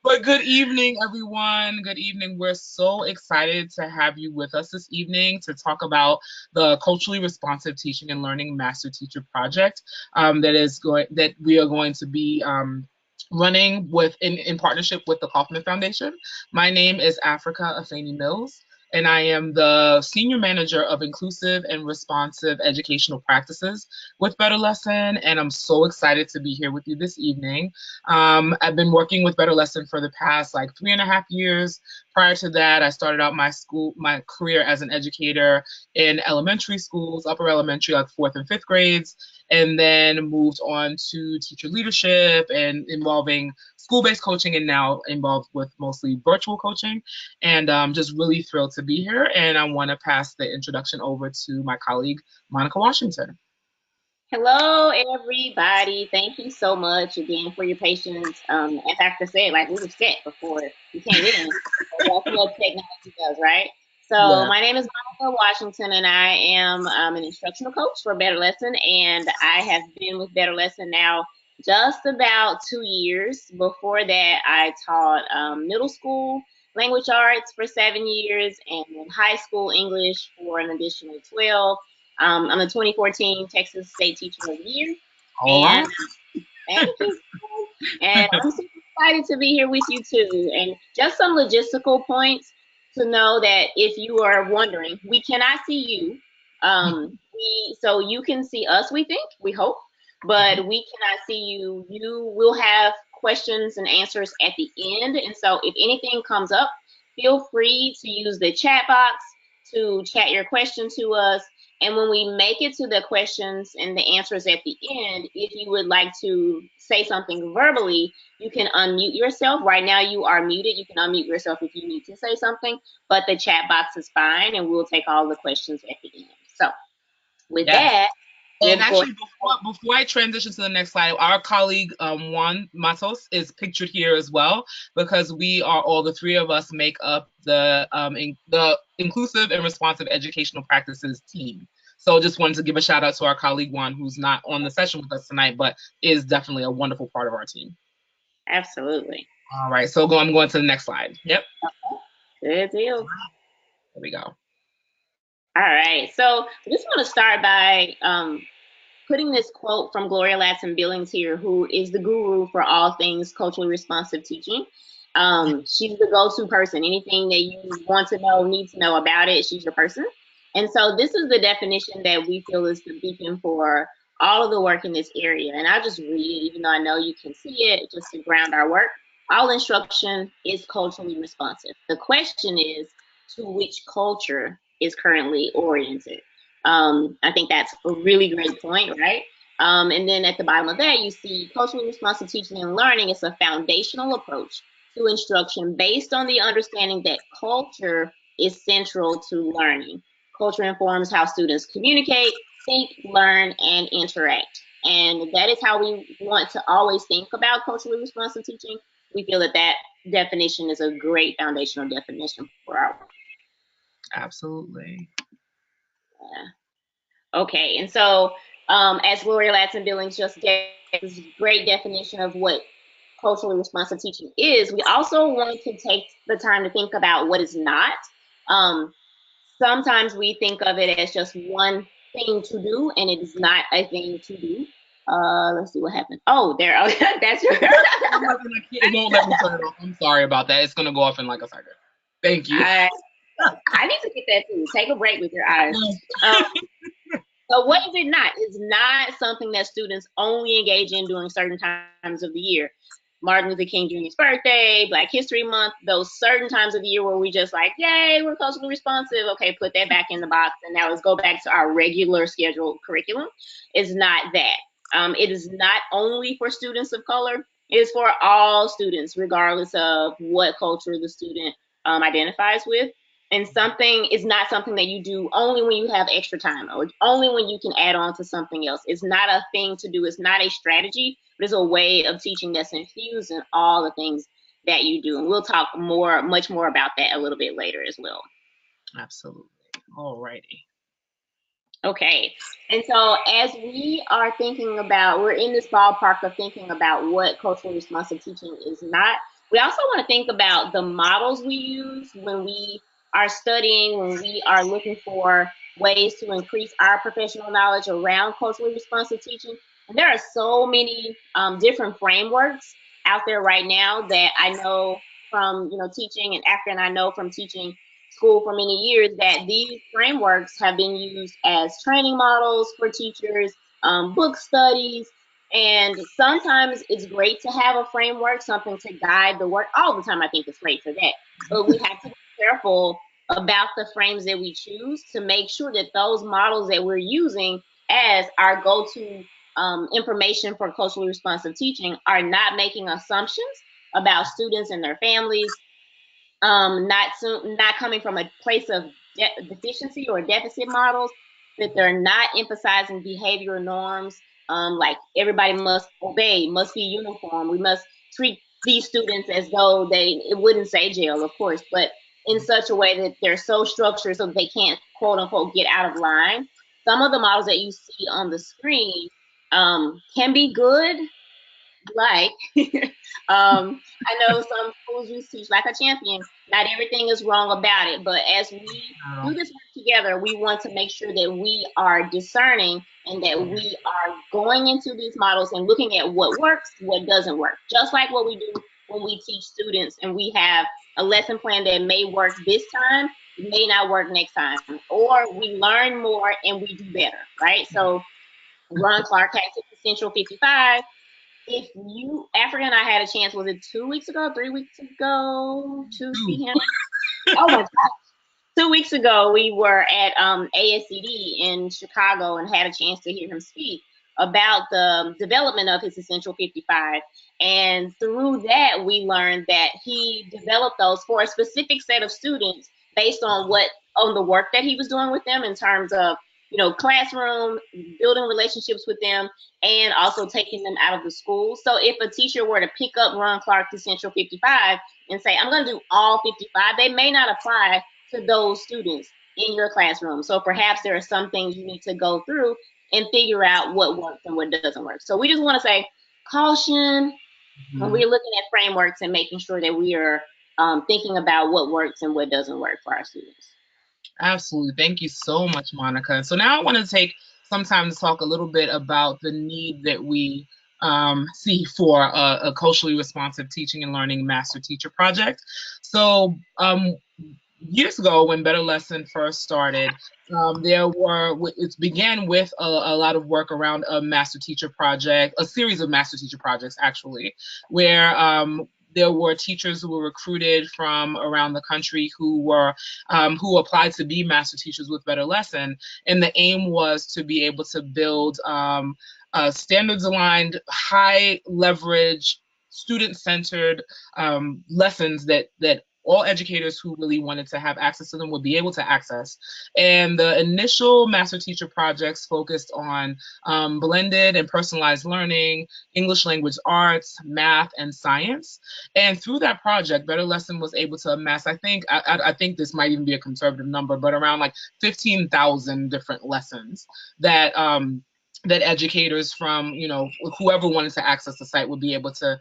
But good evening, everyone. Good evening. We're so excited to have you with us this evening to talk about the Culturally Responsive Teaching and Learning Master Teacher Project that we are going to be running in partnership with the Kaufman Foundation. My name is Africa Afeni Mills, and I am the Senior Manager of Inclusive and Responsive Educational Practices with BetterLesson, and I'm so excited to be here with you this evening. I've been working with BetterLesson for the past like 3.5 years. Prior to that, I started out my career as an educator in elementary schools, upper elementary, like fourth and fifth grades, and then moved on to teacher leadership and involving school-based coaching, and now involved with mostly virtual coaching. And I'm just really thrilled to be here. And I want to pass the introduction over to my colleague, Monica Washington. Hello, everybody. Thank you so much again for your patience. As Africa said, like we were set before we came in. So that's what technology does, right? So Yeah. my name is Monica Washington, and I am an instructional coach for BetterLesson, and I have been with BetterLesson now just about 2 years. Before that, I taught middle school language arts for 7 years, and then high school English for an additional 12. I'm the 2014 Texas State Teacher of the Year. All And right. thank you. And I'm super excited to be here with you too. And just some logistical points to know that if you are wondering, we cannot see you. So you can see us, we think, we hope, but we cannot see you. You will have questions and answers at the end. And so if anything comes up, feel free to use the chat box to chat your question to us. And when we make it to the questions and the answers at the end, if you would like to say something verbally, you can unmute yourself. Right now you are muted. You can unmute yourself if you need to say something, but the chat box is fine and we'll take all the questions at the end. So with Yes. that, And we'll go. actually, before I transition to the next slide, our colleague Juan Matos is pictured here as well, because all the three of us make up the Inclusive and Responsive Educational Practices team. So just wanted to give a shout out to our colleague Juan, who's not on the session with us tonight, but is definitely a wonderful part of our team. Absolutely. All right, so I'm going to the next slide. Yep, Good deal. there we go. All right. So I just want to start by putting this quote from Gloria Ladson Billings here, who is the guru for all things culturally responsive teaching. She's the go-to person. Anything that you want to know, need to know about it, she's your person. And so this is the definition that we feel is the beacon for all of the work in this area. And I'll just read it, even though I know you can see it, just to ground our work. All instruction is culturally responsive. The question is, to which culture is currently oriented? I think that's a really great point, right? And then at the bottom of that, you see culturally responsive teaching and learning is a foundational approach to instruction based on the understanding that culture is central to learning. Culture informs how students communicate, think, learn, and interact. And that is how we want to always think about culturally responsive teaching. We feel that that definition is a great foundational definition for our work. Absolutely. Okay, and so as Gloria Ladson Billings just gave this great definition of what culturally responsive teaching is, we also want to take the time to think about what is not. Um, Sometimes we think of it as just one thing to do, and it is not a thing to do. Let's see what happened. Oh, there. Oh, that's right. It won't let me turn it off. I'm sorry about that. It's gonna go off in like a second. Thank you. I need to get that too. Take a break with your eyes. So what is it not? It's not something that students only engage in during certain times of the year. Martin Luther King Jr.'s birthday, Black History Month, those certain times of the year where we just like, yay, we're culturally responsive. Okay, put that back in the box. And now let's go back to our regular scheduled curriculum. It's not that. It is not only for students of color. It is for all students, regardless of what culture the student identifies with. And something is not something that you do only when you have extra time or only when you can add on to something else. It's not a thing to do. It's not a strategy, but it's a way of teaching that's infused in all the things that you do. And we'll talk much more about that a little bit later as well. Absolutely. All righty. Okay. And so as we are thinking about, we're in this ballpark of thinking about what culturally responsive teaching is not. We also want to think about the models we use when we are studying, when we are looking for ways to increase our professional knowledge around culturally responsive teaching. And there are so many different frameworks out there right now that I know from, teaching, and after, and I know from teaching school for many years that these frameworks have been used as training models for teachers, book studies, and sometimes it's great to have a framework, something to guide the work. All the time, I think it's great for that. But we have to be careful about the frames that we choose to make sure that those models that we're using as our go to information for culturally responsive teaching are not making assumptions about students and their families, not coming from a place of deficiency or deficit models, that they're not emphasizing behavioral norms, like everybody must obey, must be uniform. We must treat these students as though it wouldn't say jail, of course, but in such a way that they're so structured so that they can't quote unquote get out of line. Some of the models that you see on the screen can be good, like I know some schools use teach like a champion. Not everything is wrong about it, but as we do this work together, we want to make sure that we are discerning and that we are going into these models and looking at what works, what doesn't work. Just like what we do when we teach students and we have a lesson plan that may work this time, may not work next time, or we learn more and we do better, right? So Ron Clark has his Essential 55. If you, Africa and I had a chance, was it 2 weeks ago, 3 weeks ago, to see him? Oh my God. 2 weeks ago, we were at ASCD in Chicago and had a chance to hear him speak about the development of his Essential 55. And through that, we learned that he developed those for a specific set of students based on the work that he was doing with them in terms of, classroom, building relationships with them, and also taking them out of the school. So if a teacher were to pick up Ron Clark's Essential 55 and say, I'm going to do all 55, they may not apply to those students in your classroom. So perhaps there are some things you need to go through and figure out what works and what doesn't work. So we just want to say caution when we're looking at frameworks and making sure that we are thinking about what works and what doesn't work for our students. Absolutely. Thank you so much, Monica. So now I want to take some time to talk a little bit about the need that we see for a culturally responsive teaching and learning master teacher project. So years ago, when Better Lesson first started, it began with a lot of work around a master teacher project, a series of master teacher projects actually, where there were teachers who were recruited from around the country who applied to be master teachers with Better Lesson, and the aim was to be able to build standards aligned, high leverage, student centered lessons that all educators who really wanted to have access to them would be able to access. And the initial master teacher projects focused on blended and personalized learning, English language arts, math, and science. And through that project, Better Lesson was able to amass, I think this might even be a conservative number, but around like 15,000 different lessons that that educators from whoever wanted to access the site would be able to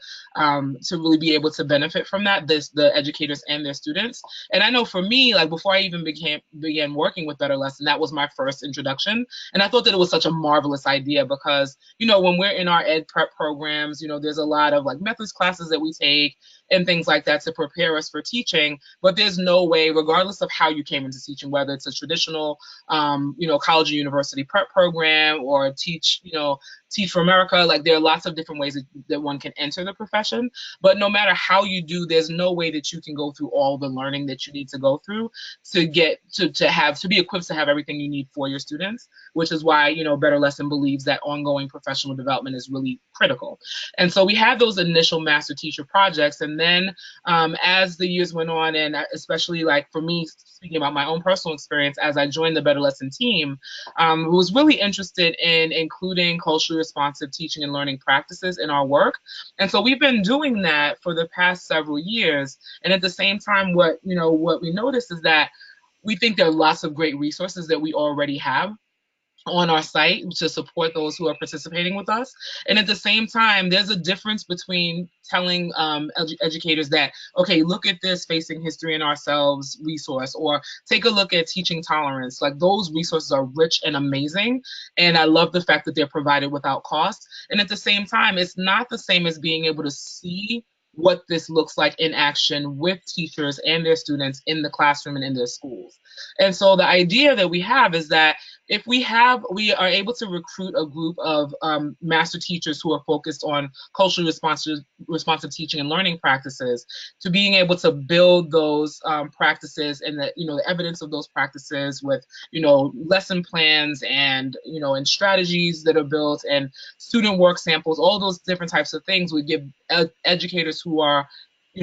really be able to benefit from that, the educators and their students. And I know for me, like before I even began working with Better Lesson, that was my first introduction, and I thought that it was such a marvelous idea because when we're in our ed prep programs, there's a lot of like methods classes that we take and things like that to prepare us for teaching, but there's no way, regardless of how you came into teaching, whether it's a traditional college or university prep program or Teach for America, like there are lots of different ways that one can enter the profession, but no matter how you do, there's no way that you can go through all the learning that you need to go through to get to be equipped to have everything you need for your students, which is why Better Lesson believes that ongoing professional development is really critical. And so we had those initial master teacher projects, and then as the years went on, and especially like for me, speaking about my own personal experience, as I joined the Better Lesson team, was really interested in including culturally responsive teaching and learning practices in our work. And so we've been doing that for the past several years. And at the same time, what we noticed is that we think there are lots of great resources that we already have, on our site to support those who are participating with us. And at the same time, there's a difference between telling educators that, okay, look at this Facing History in Ourselves resource, or take a look at Teaching Tolerance. Like, those resources are rich and amazing. And I love the fact that they're provided without cost. And at the same time, it's not the same as being able to see what this looks like in action with teachers and their students in the classroom and in their schools. And so the idea that we have is that if we are able to recruit a group of master teachers who are focused on culturally responsive teaching and learning practices, to being able to build those practices and the evidence of those practices with lesson plans and and strategies that are built and student work samples, all those different types of things would give educators who are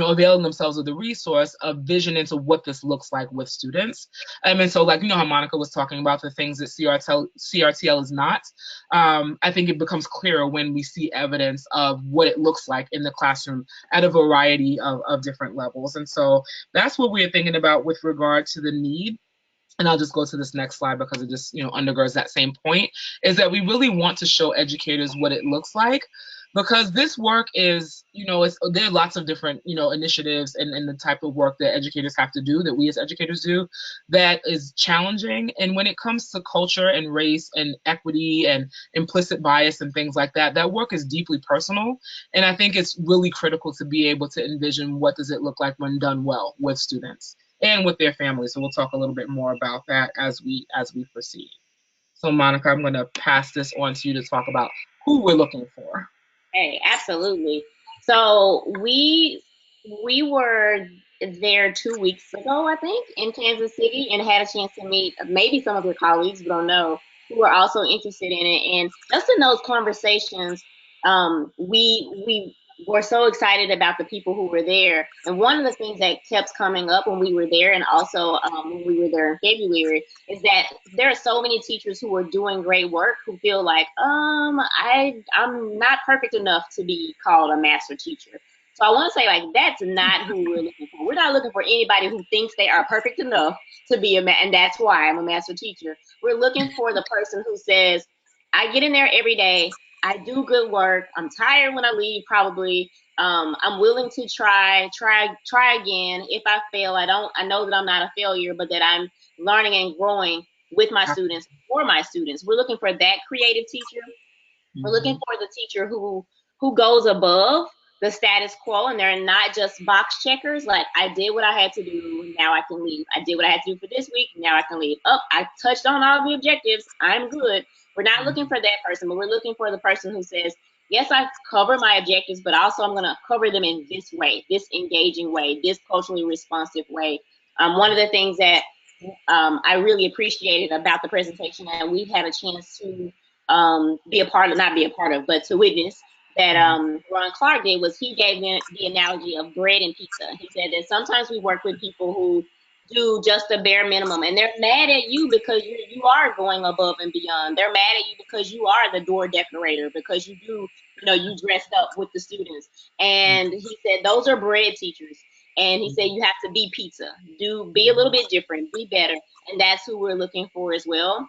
availing themselves of the resource a vision into what this looks like with students. And so, like, how Monica was talking about the things that CRTL is not, I think it becomes clearer when we see evidence of what it looks like in the classroom at a variety of different levels. And so that's what we're thinking about with regard to the need. And I'll just go to this next slide because it just undergirds that same point, is that we really want to show educators what it looks like, because this work is, there are lots of different, initiatives and the type of work that educators have to do, that we as educators do, that is challenging. And when it comes to culture and race and equity and implicit bias and things like that, that work is deeply personal. And I think it's really critical to be able to envision what does it look like when done well with students and with their families. So we'll talk a little bit more about that as we proceed. So Monica, I'm going to pass this on to you to talk about who we're looking for. Hey, absolutely. So we were there 2 weeks ago, I think, in Kansas City, and had a chance to meet maybe some of your colleagues, we don't know, who were also interested in it. And just in those conversations, we were so excited about the people who were there. And one of the things that kept coming up when we were there, and also when we were there in February, is that there are so many teachers who are doing great work who feel like, I'm not perfect enough to be called a master teacher. So I want to say, like, that's not who we're looking for. We're not looking for anybody who thinks they are perfect enough to be and that's why I'm a master teacher. We're looking for the person who says, I get in there every day, I do good work, I'm tired when I leave, probably. I'm willing to try again. If I fail, I know that I'm not a failure, but that I'm learning and growing with my students, for my students. We're looking for that creative teacher. We're looking for the teacher who goes above the status quo, and they're not just box checkers. Like, I did what I had to do, now I can leave. I did what I had to do for this week, now I can leave. I touched on all the objectives, I'm good. We're not looking for that person, but we're looking for the person who says, yes, I cover my objectives, but also I'm going to cover them in this way, this engaging way, this culturally responsive way. One of the things that I really appreciated about the presentation, and we've had a chance to be a part of, not be a part of, but to witness, that Ron Clark did, was he gave the analogy of bread and pizza. He said that sometimes we work with people who do just the bare minimum, and they're mad at you because you are going above and beyond. They're mad at you because you are the door decorator, because you do, you dressed up with the students. And he said those are bread teachers. And he said you have to be pizza, be a little bit different, be better. And that's who we're looking for as well.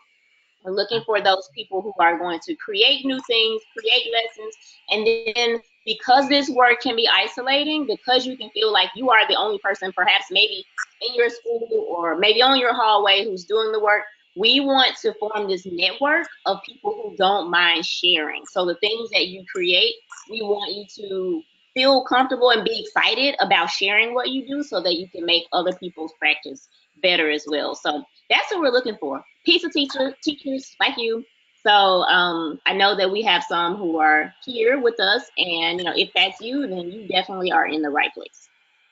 We're looking for those people who are going to create new things, create lessons, and then, because this work can be isolating, because you can feel like you are the only person, perhaps maybe in your school or maybe on your hallway, who's doing the work, we want to form this network of people who don't mind sharing. So the things that you create, we want you to feel comfortable and be excited about sharing what you do, so that you can make other people's practice better as well. So that's what we're looking for. Pizza teachers like you. So I know that we have some who are here with us, and if that's you, then you definitely are in the right place.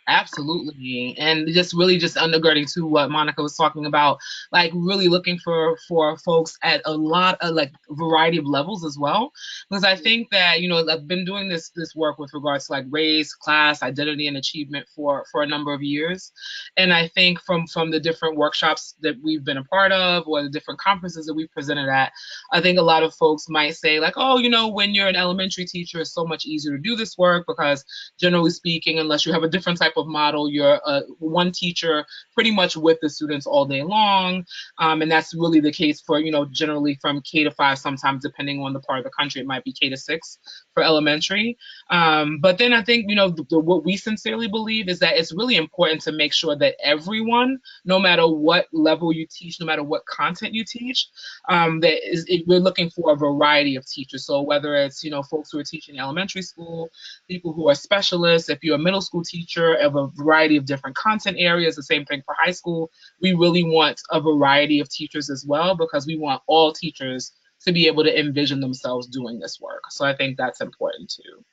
Absolutely. And just really just undergirding to what Monica was talking about, like really looking for folks at a lot of like variety of levels as well. Because I think that, I've been doing this work with regards to like race, class, identity, and achievement for a number of years. And I think from the different workshops that we've been a part of, or the different conferences that we've presented at, I think a lot of folks might say like, oh, when you're an elementary teacher, it's so much easier to do this work because generally speaking, unless you have a different type type of model, you're one teacher pretty much with the students all day long. And that's really the case for, generally from K-5, sometimes depending on the part of the country, it might be K-6 for elementary. But then I think, what we sincerely believe is that it's really important to make sure that everyone, no matter what level you teach, no matter what content you teach, we're looking for a variety of teachers. So whether it's, folks who are teaching elementary school, people who are specialists, if you're a middle school teacher, of a variety of different content areas, the same thing for high school, we really want a variety of teachers as well, because we want all teachers to be able to envision themselves doing this work. So I think that's important too.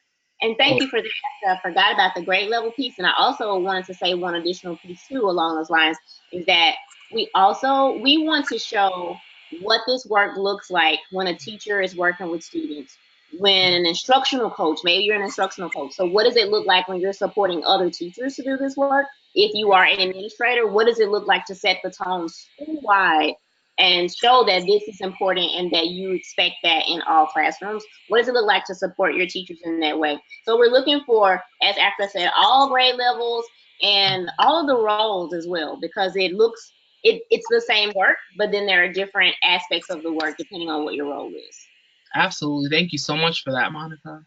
And thank you for that. I forgot about the grade level piece. And I also wanted to say one additional piece too along those lines is that we want to show what this work looks like when a teacher is working with students, when an instructional coach, maybe you're an instructional coach. So what does it look like when you're supporting other teachers to do this work? If you are an administrator, what does it look like to set the tone school-wide and show that this is important and that you expect that in all classrooms? What does it look like to support your teachers in that way? So we're looking for, as Africa said, all grade levels and all of the roles as well, because it's the same work, but then there are different aspects of the work depending on what your role is. Absolutely. Thank you so much for that, Monica.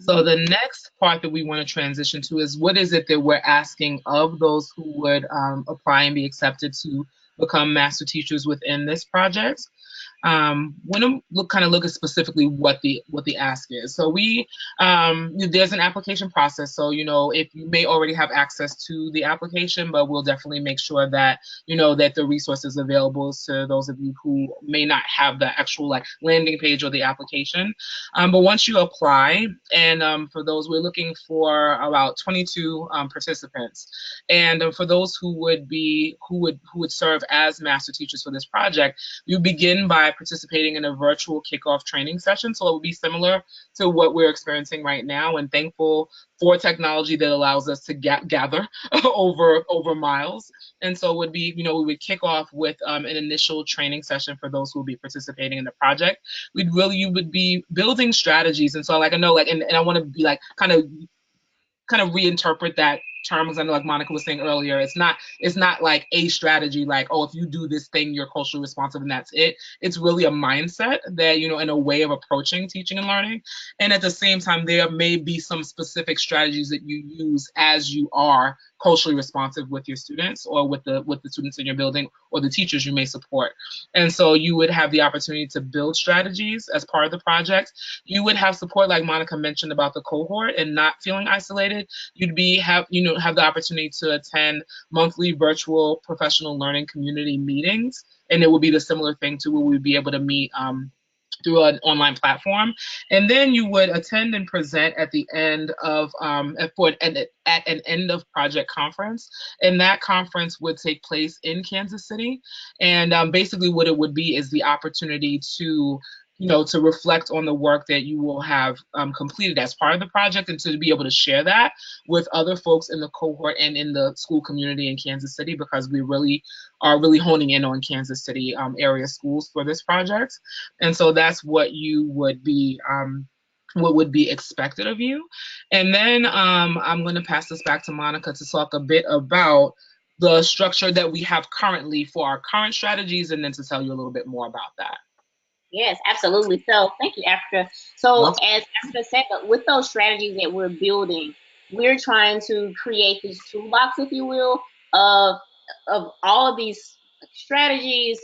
So the next part that we want to transition to is what is it that we're asking of those who would apply and be accepted to become master teachers within this project. Want to look at specifically what the ask is. So there's an application process. So if you may already have access to the application, but we'll definitely make sure that that the resources available to those of you who may not have the actual landing page or the application. But once you apply, and for those, we're looking for about 22 participants, and for those who would serve as master teachers for this project, you begin by participating in a virtual kickoff training session. So it would be similar to what we're experiencing right now, and thankful for technology that allows us to gather over miles. And so it would be, we would kick off with an initial training session for those who will be participating in the project. You would be building strategies. And so I know and I want to be kind of reinterpret that term, because I know Monica was saying earlier, it's not like a strategy like, oh, if you do this thing, you're culturally responsive and that's it. It's really a mindset that, in a way of approaching teaching and learning. And at the same time, there may be some specific strategies that you use as you are culturally responsive with your students, or with the students in your building, or the teachers you may support. And so you would have the opportunity to build strategies as part of the project. You would have support, like Monica mentioned, about the cohort and not feeling isolated. You'd have the opportunity to attend monthly virtual professional learning community meetings, and it would be the similar thing to where we'd be able to meet through an online platform. And then you would attend and present at the end of at an end of project conference, and that conference would take place in Kansas City. And basically what it would be is the opportunity to to reflect on the work that you will have completed as part of the project, and to be able to share that with other folks in the cohort and in the school community in Kansas City, because we are really honing in on Kansas City area schools for this project. And so that's what you would be what would be expected of you. And then I'm going to pass this back to Monica to talk a bit about the structure that we have currently for our current strategies, and then to tell you a little bit more about that. Yes, absolutely. So thank you, Africa. So as Africa said, with those strategies that we're building, we're trying to create this toolbox, if you will, of all of these strategies,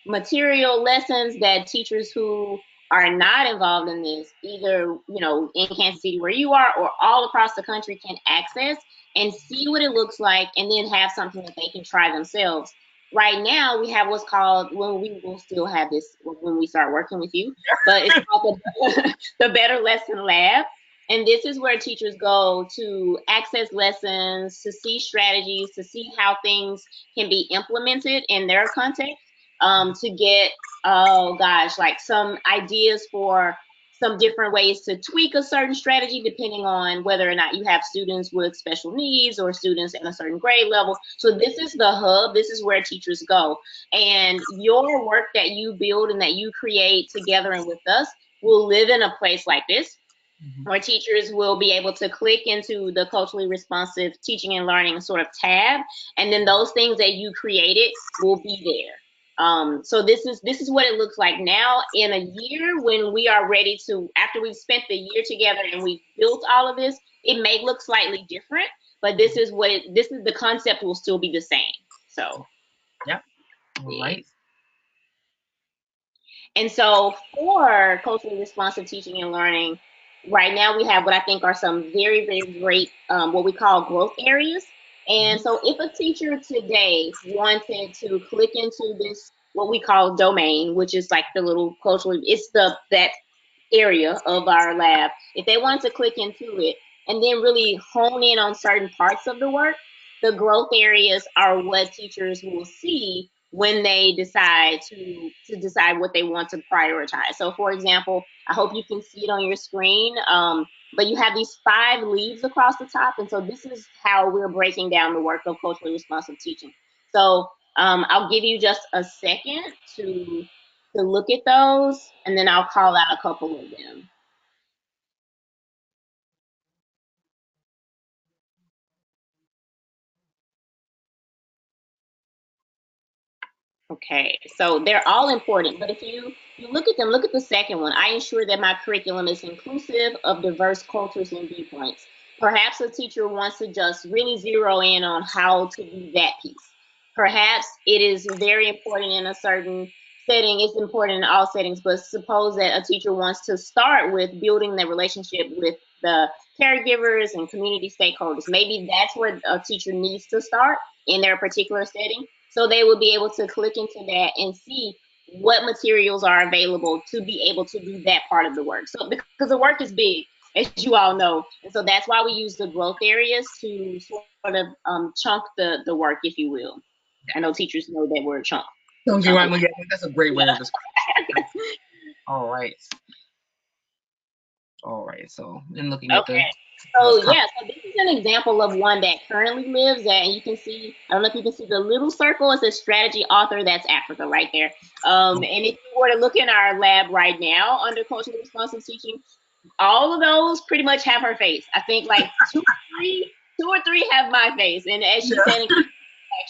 material, lessons that teachers who are not involved in this, either in Kansas City where you are, or all across the country, can access and see what it looks like, and then have something that they can try themselves. Right now, we have what's called, when we will still have this when we start working with you, but it's called the BetterLesson Lab. And this is where teachers go to access lessons, to see strategies, to see how things can be implemented in their context, to get, some ideas for some different ways to tweak a certain strategy depending on whether or not you have students with special needs or students at a certain grade level. So this is the hub. This is where teachers go. And your work that you build and that you create together and with us will live in a place like this. where teachers will be able to click into the culturally responsive teaching and learning sort of tab, and then those things that you created will be there. So this is what it looks like now. In a year, when we are ready to, after we've spent the year together and we've built all of this, it may look slightly different, but this is the concept will still be the same. So Yep. All right. And so for culturally responsive teaching and learning, right now we have what I think are some very, very great, what we call growth areas. And so if a teacher today wanted to click into this, what we call domain, which is like the little culturally, it's that area of our lab, if they want to click into it and then really hone in on certain parts of the work, the growth areas are what teachers will see when they decide to decide what they want to prioritize. So for example, I hope you can see it on your screen, but you have these 5 leaves across the top, and so this is how we're breaking down the work of culturally responsive teaching. So I'll give you just a second to look at those, and then I'll call out a couple of them. Okay, so they're all important, but if you look at them, look at the second one. I ensure that my curriculum is inclusive of diverse cultures and viewpoints. Perhaps a teacher wants to just really zero in on how to do that piece. Perhaps it is very important in a certain setting. It's important in all settings, but suppose that a teacher wants to start with building the relationship with the caregivers and community stakeholders. Maybe that's where a teacher needs to start in their particular setting. So they will be able to click into that and see what materials are available to be able to do that part of the work. So because the work is big, as you all know, and so that's why we use the growth areas to sort of chunk the work, if you will. I know teachers know that word chunk. So Chunk yeah, that's a great way to describe it. All right. All right. So, in looking at Okay. this So yeah, so this is an example of one that currently lives at, and you can see, I don't know if you can see the little circle, it says strategy author, that's Africa right there. And if you were to look in our lab right now under culturally responsive teaching, all of those pretty much have her face. I think like two or three have my face. And as she said,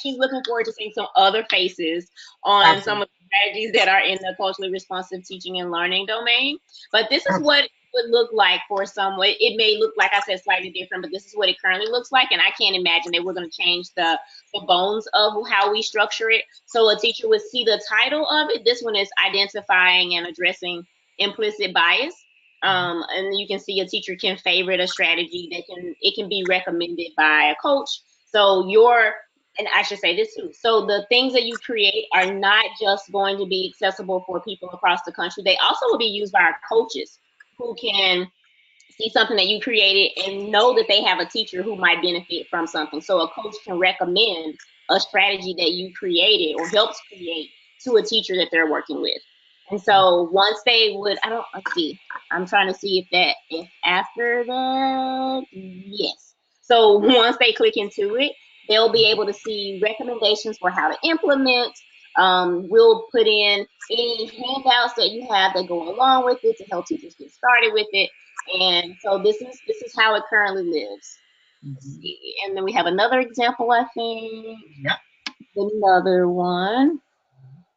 she's looking forward to seeing some other faces on some of the strategies that are in the culturally responsive teaching and learning domain. But this is what it would look like for someone. It may look, like I said, slightly different, but this is what it currently looks like. And I can't imagine that we're going to change the bones of how we structure it. So a teacher would see the title of it. This one is identifying and addressing implicit bias. And you can see a teacher can favorite a strategy that can be recommended by a coach. So and I should say this too. So the things that you create are not just going to be accessible for people across the country. They also will be used by our coaches who can see something that you created and know that they have a teacher who might benefit from something. So a coach can recommend a strategy that you created or helps create to a teacher that they're working with. And so once they would, let's see, I'm trying to see if after that, yes. So once they click into it, they'll be able to see recommendations for how to implement. We'll put in any handouts that you have that go along with it to help teachers get started with it. And so this is how it currently lives. Let's see. And then we have another example, I think. Yep. Another one.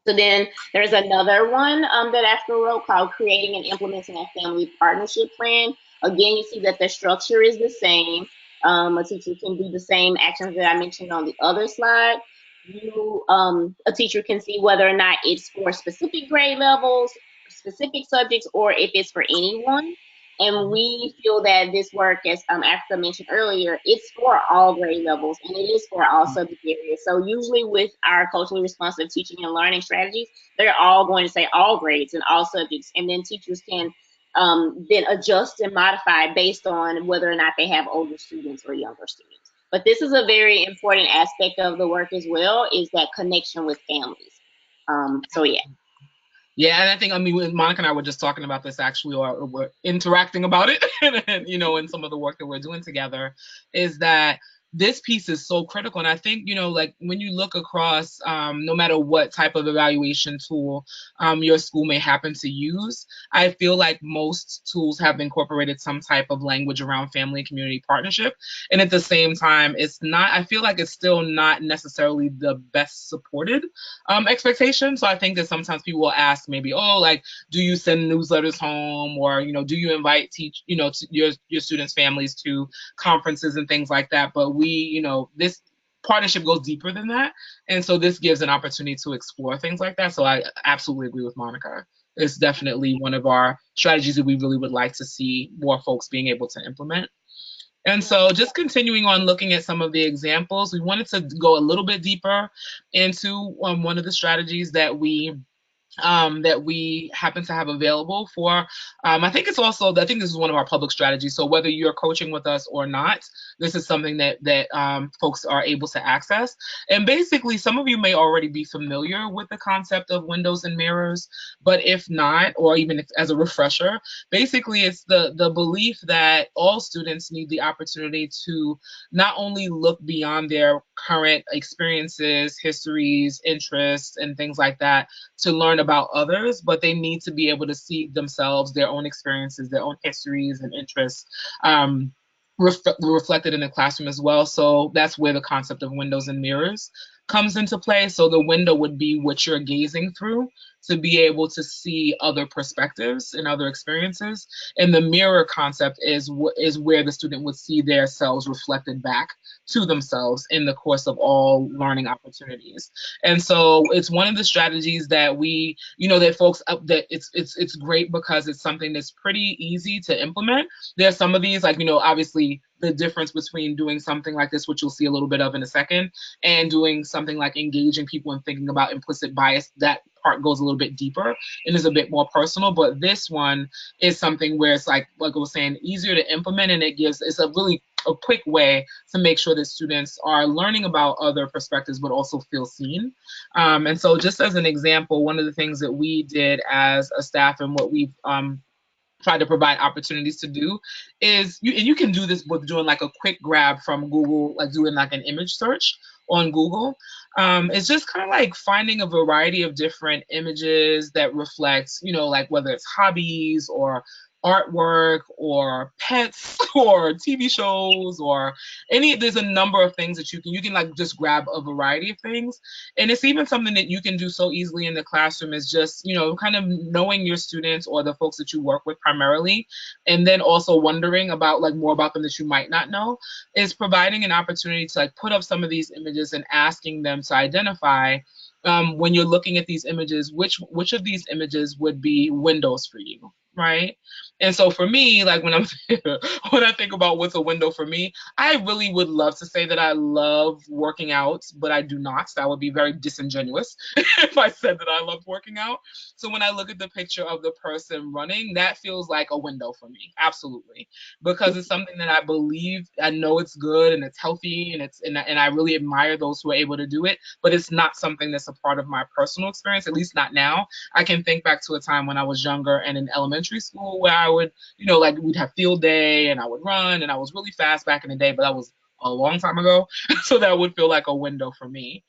So then there's another one that Africa wrote called Creating and Implementing a Family Partnership Plan. Again, you see that the structure is the same. A teacher can do the same actions that I mentioned on the other slide. A teacher can see whether or not it's for specific grade levels, specific subjects, or if it's for anyone. And we feel that this work, as Africa mentioned earlier, it's for all grade levels and it is for all subject areas. So usually with our culturally responsive teaching and learning strategies, they're all going to say all grades and all subjects. And then teachers can then adjust and modify based on whether or not they have older students or younger students. But this is a very important aspect of the work as well, is that connection with families. So yeah. Yeah, and I think, Monica and I were just talking about this actually, or we're interacting about it, and, in some of the work that we're doing together, is that this piece is so critical. And I think, like when you look across, no matter what type of evaluation tool your school may happen to use, I feel like most tools have incorporated some type of language around family and community partnership. And at the same time, I feel like it's still not necessarily the best supported expectation. So I think that sometimes people will ask maybe, oh, like, do you send newsletters home, or, do you invite your students' families to conferences and things like that? But this partnership goes deeper than that. And so this gives an opportunity to explore things like that. So I absolutely agree with Monica. It's definitely one of our strategies that we really would like to see more folks being able to implement. And so just continuing on looking at some of the examples, we wanted to go a little bit deeper into one of the strategies that we happen to have available for. I think this is one of our public strategies. So whether you're coaching with us or not, this is something that folks are able to access. And basically, some of you may already be familiar with the concept of windows and mirrors, but if not, or even if, as a refresher, basically it's the belief that all students need the opportunity to not only look beyond their current experiences, histories, interests, and things like that to learn about others, but they need to be able to see themselves, their own experiences, their own histories and interests reflected in the classroom as well. So that's where the concept of windows and mirrors comes into play. So the window would be what you're gazing through to be able to see other perspectives and other experiences. And the mirror concept is where the student would see their selves reflected back to themselves in the course of all learning opportunities. And so it's one of the strategies that that folks that it's great because it's something that's pretty easy to implement. There's some of these, like, obviously the difference between doing something like this, which you'll see a little bit of in a second, and doing something like engaging people and thinking about implicit bias. That part goes a little bit deeper and is a bit more personal. But this one is something where it's like I was saying, easier to implement, and it's a really a quick way to make sure that students are learning about other perspectives but also feel seen. And so just as an example, one of the things that we did as a staff and what we've try to provide opportunities to do is you can do this with doing like a quick grab from Google, like doing like an image search on Google. It's just kind of like finding a variety of different images that reflects, like whether it's hobbies or artwork or pets or TV shows or there's a number of things that you can like just grab a variety of things. And it's even something that you can do so easily in the classroom is just, kind of knowing your students or the folks that you work with primarily, and then also wondering about like more about them that you might not know, is providing an opportunity to like put up some of these images and asking them to identify when you're looking at these images, which of these images would be windows for you, right? And so for me, like when when I think about what's a window for me, I really would love to say that I love working out, but I do not. That would be very disingenuous if I said that I loved working out. So when I look at the picture of the person running, that feels like a window for me, absolutely, because it's something that I believe, I know it's good and it's healthy and I really admire those who are able to do it, but it's not something that's a part of my personal experience, at least not now. I can think back to a time when I was younger and in elementary school where I would, like we'd have field day and I would run and I was really fast back in the day, but that was a long time ago. So that would feel like a window for me.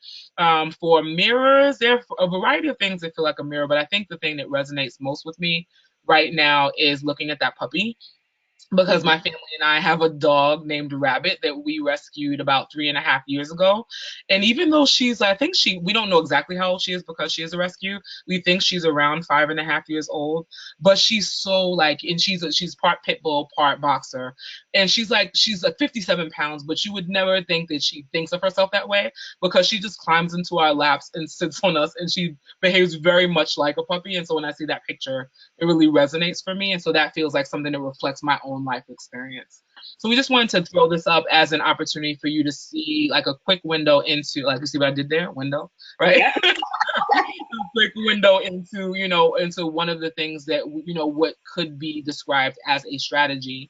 For mirrors, there are a variety of things that feel like a mirror, but I think the thing that resonates most with me right now is looking at that puppy, because my family and I have a dog named Rabbit that we rescued about 3.5 years ago. And even though we don't know exactly how old she is because she is a rescue. We think she's around 5.5 years old, but she's so like, and she's part pit bull, part boxer. And she's like 57 pounds, but you would never think that she thinks of herself that way because she just climbs into our laps and sits on us and she behaves very much like a puppy. And so when I see that picture, it really resonates for me. And so that feels like something that reflects my own life experience. So we just wanted to throw this up as an opportunity for you to see like a quick window into, like, you see what I did there? Window, right? Yeah. A quick window into, into one of the things that, what could be described as a strategy.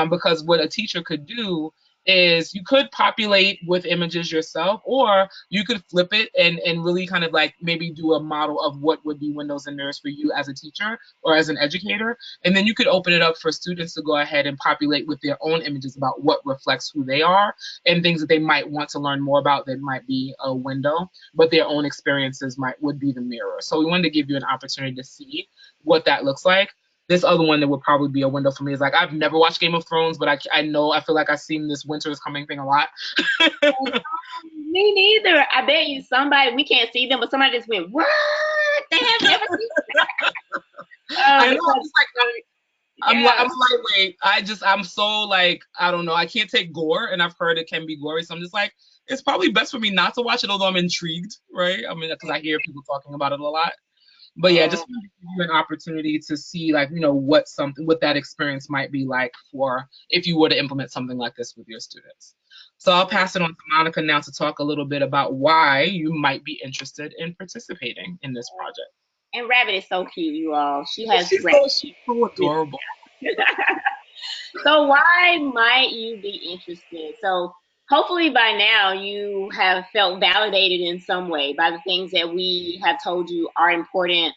Because what a teacher could do is you could populate with images yourself, or you could flip it and really kind of like maybe do a model of what would be windows and mirrors for you as a teacher or as an educator. And then you could open it up for students to go ahead and populate with their own images about what reflects who they are and things that they might want to learn more about that might be a window, but their own experiences would be the mirror. So we wanted to give you an opportunity to see what that looks like. This other one that would probably be a window for me is like I've never watched Game of Thrones, but I feel like I've seen this winter is coming thing a lot. Me neither. I bet you somebody, we can't see them, but somebody just went, what? They have never seen that. I know. I'm just like I'm Yeah. lightweight. I'm so like I don't know. I can't take gore, and I've heard it can be gory. So I'm just like it's probably best for me not to watch it, although I'm intrigued, right? I mean, because I hear people talking about it a lot. But yeah, Um, just wanted to give you an opportunity to see like what that experience might be like for if you were to implement something like this with your students. So I'll pass it on to Monica now to talk a little bit about why you might be interested in participating in this project. and Rabbit is so cute, you all. She has She's so adorable. So why might you be interested? So hopefully by now you have felt validated in some way by the things that we have told you are important,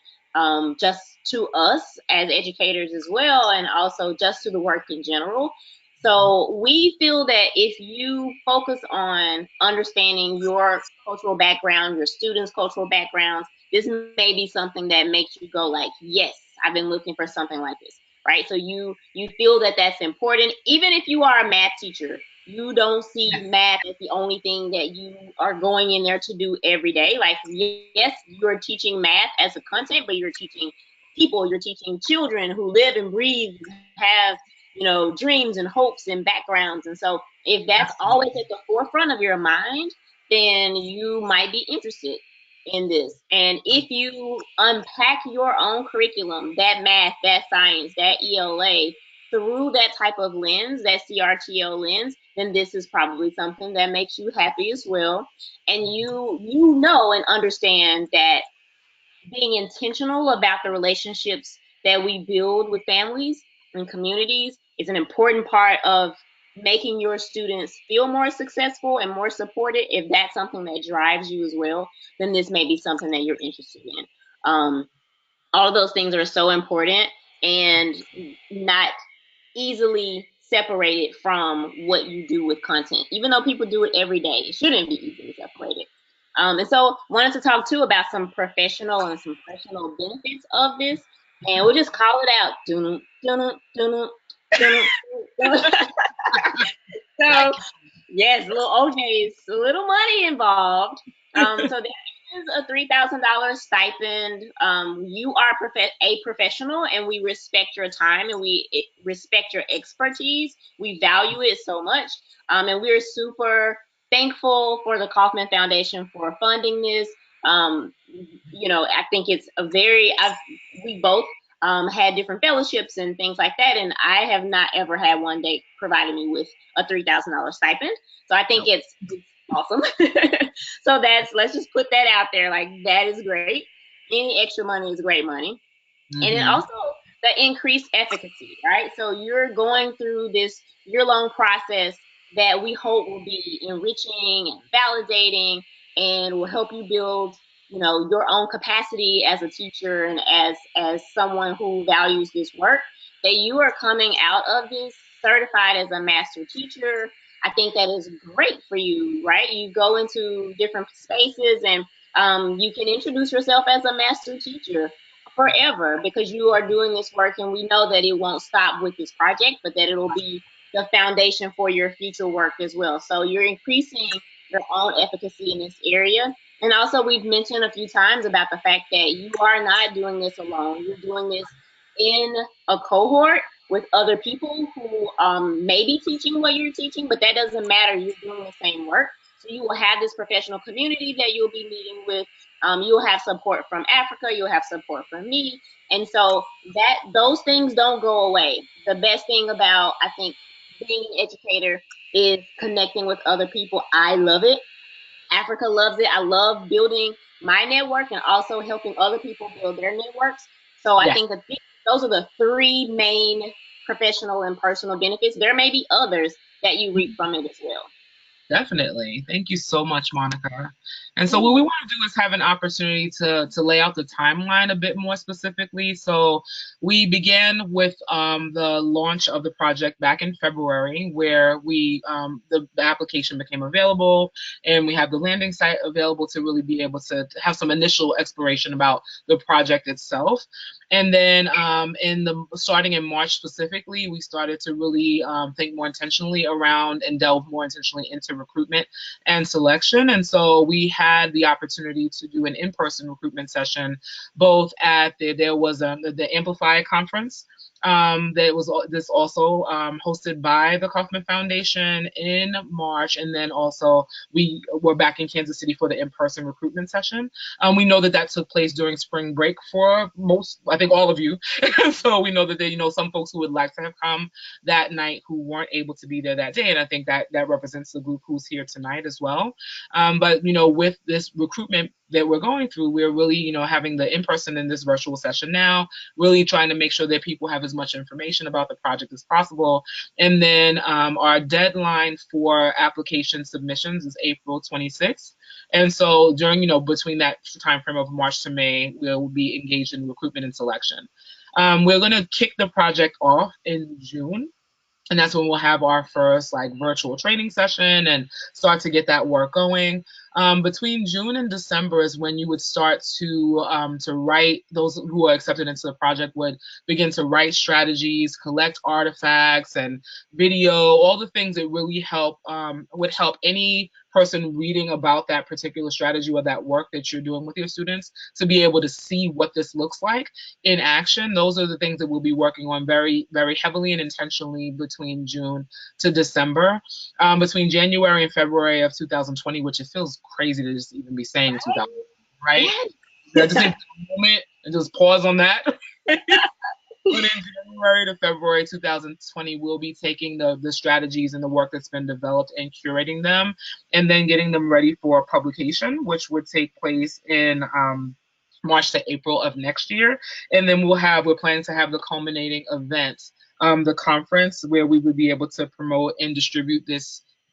just to us as educators as well, and also just to the work in general. So we feel that if you focus on understanding your cultural background, your students' cultural backgrounds, this may be something that makes you go like, yes, I've been looking for something like this, right? So you feel that that's important, even if you are a math teacher. You don't see math as the only thing that you are going in there to do every day. Like, yes, you're teaching math as a content, but you're teaching people, you're teaching children who live and breathe, have, dreams and hopes and backgrounds. And so if that's always at the forefront of your mind, then you might be interested in this. And if you unpack your own curriculum, that math, that science, that ELA, through that type of lens, that CRTL lens, then this is probably something that makes you happy as well. And you know and understand that being intentional about the relationships that we build with families and communities is an important part of making your students feel more successful and more supported. If that's something that drives you as well, then this may be something that you're interested in. All of those things are so important and not easily separated from what you do with content. Even though people do it every day, it shouldn't be easily separated. And so wanted to talk too about some professional and some personal benefits of this. And we'll just call it out. Dun, dun, dun, dun, dun. So yes, little OJ's, a little money involved. So there is a $3,000 stipend. You are a professional, and we respect your time and we respect your expertise. We value it so much, and we're super thankful for the Kaufman Foundation for funding this. I think it's we both had different fellowships and things like that, and I have not ever had one day provided me with a $3,000 stipend. So I think it's awesome. So let's just put that out there. Like, that is great. Any extra money is great money. Mm-hmm. And then also the increased efficacy, right? So you're going through this year-long process that we hope will be enriching and validating and will help you build, your own capacity as a teacher and as someone who values this work. That you are coming out of this certified as a master teacher. I think that is great for you, right? You go into different spaces and you can introduce yourself as a master teacher forever because you are doing this work, and we know that it won't stop with this project, but that it'll be the foundation for your future work as well. So you're increasing your own efficacy in this area. And also, we've mentioned a few times about the fact that you are not doing this alone. You're doing this in a cohort with other people who may be teaching what you're teaching, but that doesn't matter. You're doing the same work. So you will have this professional community that you'll be meeting with. You'll have support from Africa. You'll have support from me. And so those things don't go away. The best thing about, I think, being an educator is connecting with other people. I love it. Africa loves it. I love building my network and also helping other people build their networks. So I think that those are the three main professional and personal benefits. There may be others, that you reap from it as well. Definitely. Thank you so much, Monica. And so what we Yeah. want to do is have an opportunity to lay out the timeline a bit more specifically. So we began with the launch of the project back in February, where the application became available, and we have the landing site available to really be able to have some initial exploration about the project itself. And then starting in March specifically, we started to really think more intentionally around and delve more intentionally into recruitment and selection. And so we had the opportunity to do an in-person recruitment session, both at there was the Amplify conference. That was this also hosted by the Kauffman Foundation in March, and then also we were back in Kansas City for the in-person recruitment session. We know that that took place during spring break for most, I think, all of you. So we know that there, some folks who would like to have come that night who weren't able to be there that day, and I think that that represents the group who's here tonight as well. But with this recruitment that we're going through, we're really, having the in-person and this virtual session now, really trying to make sure that people have as much information about the project as possible. And then our deadline for application submissions is April 26th. And so during, between that time frame of March to May, we'll be engaged in recruitment and selection. We're going to kick the project off in June, and that's when we'll have our first like virtual training session and start to get that work going. Between June and December is when you would start to write. Those who are accepted into the project would begin to write strategies, collect artifacts and video, all the things that really would help any person reading about that particular strategy or that work that you're doing with your students to be able to see what this looks like in action. Those are the things that we'll be working on very, very heavily and intentionally between June to December. Between January and February of 2020, which it feels crazy to just even be saying 2000, right? Yeah, just take a moment and just pause on that. But in January to February 2020, we'll be taking the strategies and the work that's been developed and curating them, and then getting them ready for publication, which would take place in March to April of next year. And then we're planning to have the culminating event, the conference, where we would be able to promote and distribute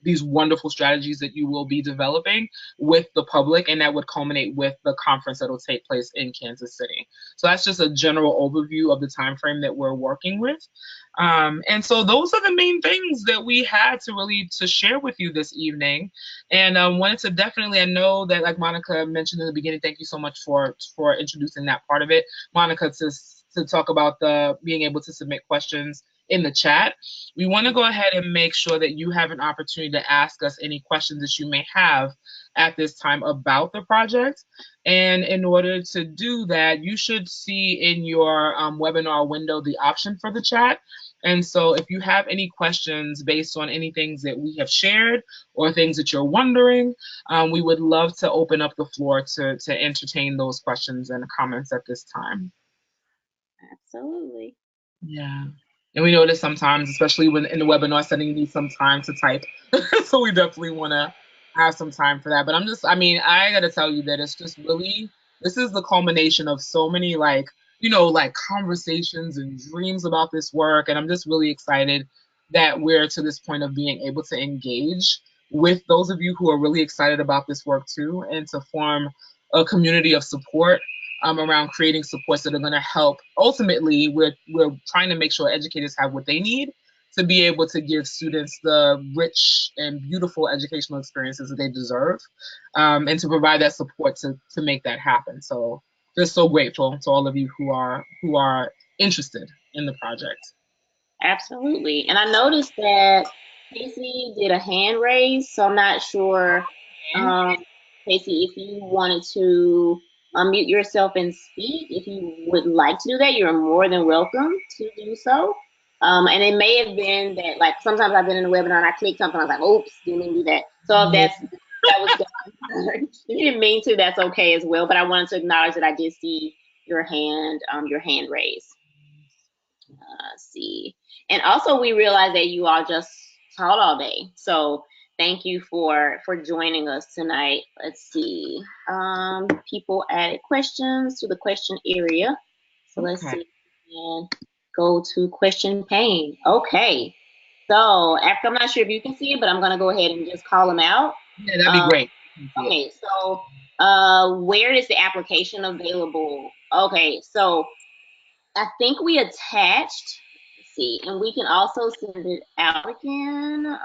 these wonderful strategies that you will be developing with the public, and that would culminate with the conference that will take place in Kansas City. So that's just a general overview of the time frame that we're working with. And so those are the main things that we had to share with you this evening. And wanted to definitely, I know that like Monica mentioned in the beginning, thank you so much for introducing that part of it, Monica, to talk about the being able to submit questions in the chat. We want to go ahead and make sure that you have an opportunity to ask us any questions that you may have at this time about the project. And in order to do that, you should see in your webinar window the option for the chat. And so if you have any questions based on any things that we have shared or things that you're wondering, we would love to open up the floor to entertain those questions and comments at this time. Absolutely. Yeah. And we notice sometimes, especially when in the webinar setting, you need some time to type. So we definitely want to have some time for that. But I got to tell you that it's just really, this is the culmination of so many like conversations and dreams about this work. And I'm just really excited that we're to this point of being able to engage with those of you who are really excited about this work too, and to form a community of support around creating supports that are going to help. Ultimately, we're trying to make sure educators have what they need to be able to give students the rich and beautiful educational experiences that they deserve, and to provide that support to make that happen. So just so grateful to all of you who are interested in the project. Absolutely. And I noticed that Casey did a hand raise, so I'm not sure, um, Casey, if you wanted to unmute yourself and speak. If you would like to do that, you're more than welcome to do so. And it may have been that, like, sometimes I've been in a webinar and I clicked something, I was like, oops, didn't mean to do that. So if that was done, if you didn't mean to, that's okay as well. But I wanted to acknowledge that I did see your hand raised. Let's see. And also, we realized that you all just taught all day. So thank you for joining us tonight. Let's see. People added questions to the question area. So let's see. And go to question pane. Okay. So, after, I'm not sure if you can see it, but I'm going to go ahead and just call them out. Yeah, that'd be Um, great. You can see it. okay, so where is the application available? Okay, so I think we attached, let's see, and we can also send it out again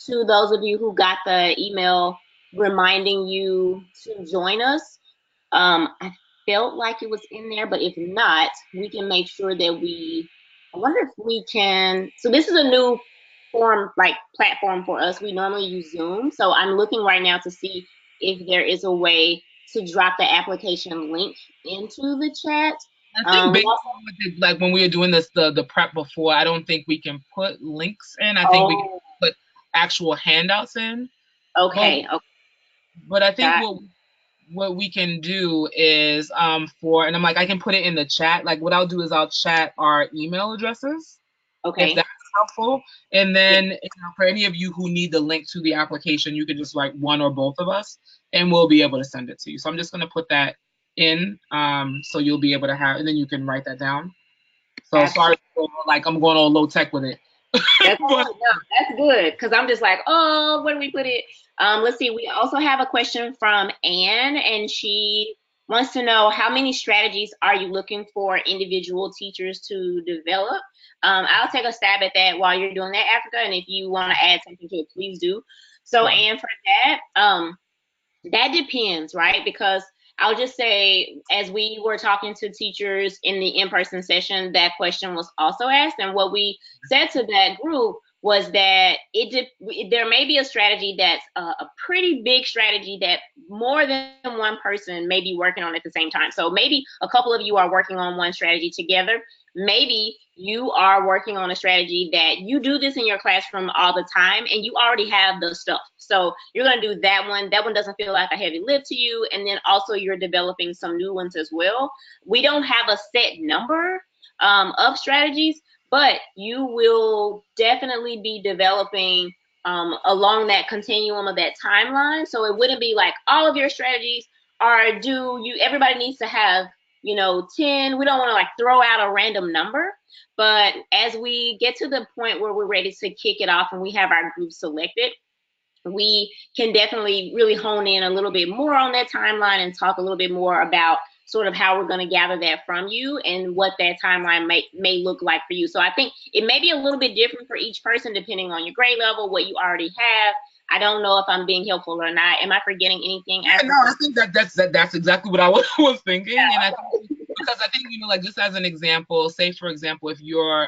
to those of you who got the email reminding you to join us. I felt like it was in there, but if not, we can make sure that I wonder if we can. So this is a new form, like platform for us. We normally use Zoom. So I'm looking right now to see if there is a way to drop the application link into the chat. I think We based also, on what like when we were doing this the prep before, I don't think we can put links in. I think we can oh, put actual handouts in. But okay, okay, I think got, what we can do is for and I'm like I can put it in the chat. Like what I'll do is I'll chat our email addresses if okay, that's helpful. And yeah, then for any of you who need the link to the application, you can just write one or both of us, and we'll be able to send it to you. So I'm just gonna put that in, so you'll be able to have, and then you can write that down. So sorry, absolutely. like I'm going all low tech with it, That's but all. No, that's good because I'm just like, oh, where do we put it? Let's see. We also have a question from Anne, and she wants to know how many strategies are you looking for individual teachers to develop? I'll take a stab at that while you're doing that, Africa, and if you want to add something to it, please do. So, sure. Anne, for that depends, right? Because I'll just say, as we were talking to teachers in the in person session, that question was also asked. And what we said to that group was that there may be a strategy that's a pretty big strategy that more than one person may be working on at the same time. So maybe a couple of you are working on one strategy together. Maybe you are working on a strategy that you do this in your classroom all the time and you already have the stuff. So you're going to do that one. That one doesn't feel like a heavy lift to you. And then also you're developing some new ones as well. We don't have a set number of strategies, but you will definitely be developing along that continuum of that timeline. So it wouldn't be like all of your strategies are everybody needs to have 10. We don't want to like throw out a random number, but as we get to the point where we're ready to kick it off and we have our group selected, we can definitely really hone in a little bit more on that timeline and talk a little bit more about sort of how we're going to gather that from you and what that timeline may look like for you. So I think it may be a little bit different for each person depending on your grade level, what you already have. I don't know if I'm being helpful or not. Am I forgetting anything, Yeah, no, Africa? I think that's exactly what I was thinking, and I think because I think like just as an example, say for example, if you're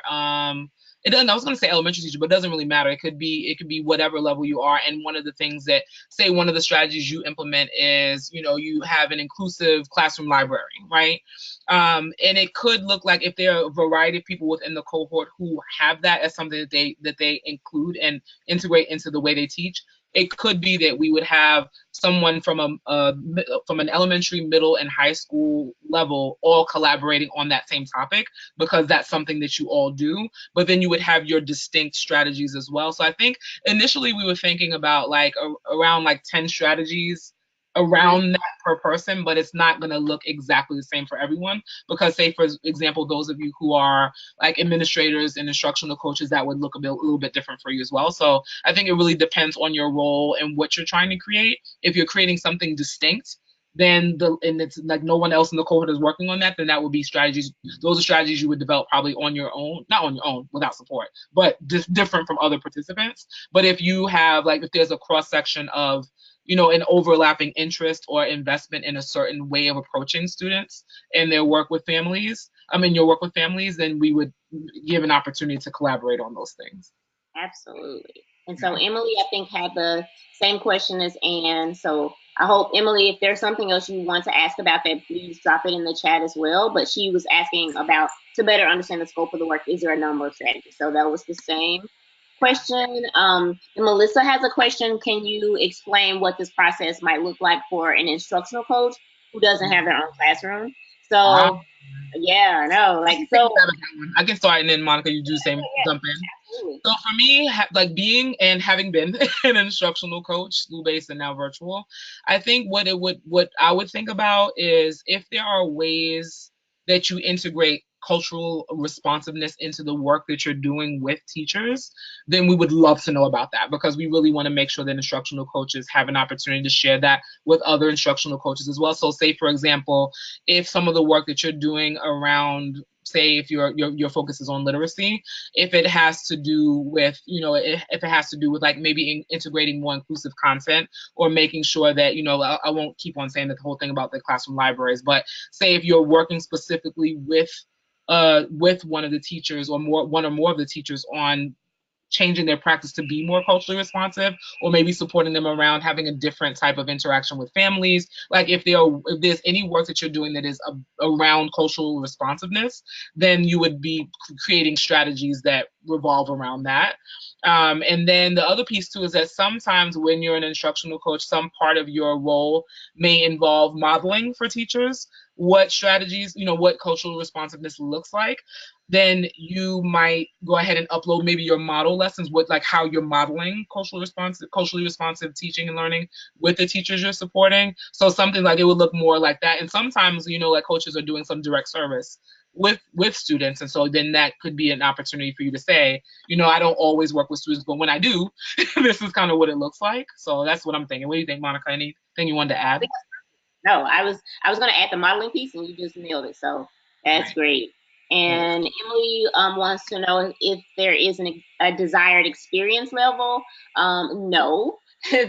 it doesn't I was going to say elementary teacher, but it doesn't really matter. It could be whatever level you are, and one of the things that say one of the strategies you implement is you have an inclusive classroom library, right? And it could look like if there are a variety of people within the cohort who have that as something that they include and integrate into the way they teach. It could be that we would have someone from from an elementary, middle, and high school level all collaborating on that same topic because that's something that you all do. But then you would have your distinct strategies as well. So I think initially we were thinking about like around like 10 strategies Mhm. around that per person, but it's not going to look exactly the same for everyone because say for example those of you who are like administrators and instructional coaches, that would look a little bit different for you as well. So I think it really depends on your role and what you're trying to create. If you're creating something distinct, then and it's like no one else in the cohort is working on that, then that would be strategies. Those are strategies you would develop probably on your own, not on your own without support, but just different from other participants. But if you have like if there's a cross section of an overlapping interest or investment in a certain way of approaching students and their work with families, your work with families, then we would give an opportunity to collaborate on those things. Absolutely. And so Yeah. Emily, I think, had the same question as Anne. So I hope, Emily, if there's something else you want to ask about that, please drop it in the chat as well. But she was asking about to better understand the scope of the work, is there a number of strategies? So that was the same question. And Melissa has a question. Can you explain what this process might look like for an instructional coach who doesn't have their own classroom? Ah, So yeah, I know. I Like, can take a so stab at that one. I can start, and then Monica, you do same yeah, jump in. absolutely. So for me, like being and having been an instructional coach, school-based and now virtual, I think what I would think about is if there are ways that you integrate cultural responsiveness into the work that you're doing with teachers, then we would love to know about that, because we really want to make sure that instructional coaches have an opportunity to share that with other instructional coaches as well. So say, for example, if some of the work that you're doing around, say, if your focus is on literacy, if it has to do with, if it has to do with like maybe integrating more inclusive content, or making sure that, I won't keep on saying that the whole thing about the classroom libraries, but say if you're working specifically with one of the teachers, or one or more of the teachers, on changing their practice to be more culturally responsive, or maybe supporting them around having a different type of interaction with families. Like if there's any work that you're doing that is around cultural responsiveness, then you would be creating strategies that revolve around that. And then the other piece too is that sometimes when you're an instructional coach, some part of your role may involve modeling for teachers what strategies, what cultural responsiveness looks like. Then you might go ahead and upload maybe your model lessons with like how you're modeling culturally responsive teaching and learning with the teachers you're supporting. So something like it would look more like that. And sometimes, like coaches are doing some direct service with students. And so then that could be an opportunity for you to say, I don't always work with students, but when I do, this is kind of what it looks like. So that's what I'm thinking. What do you think, Monica? Anything you wanted to add? No, I was going to add the modeling piece, and you just nailed it. So that's Right. great. Right. And Emily wants to know if there is a desired experience level. No,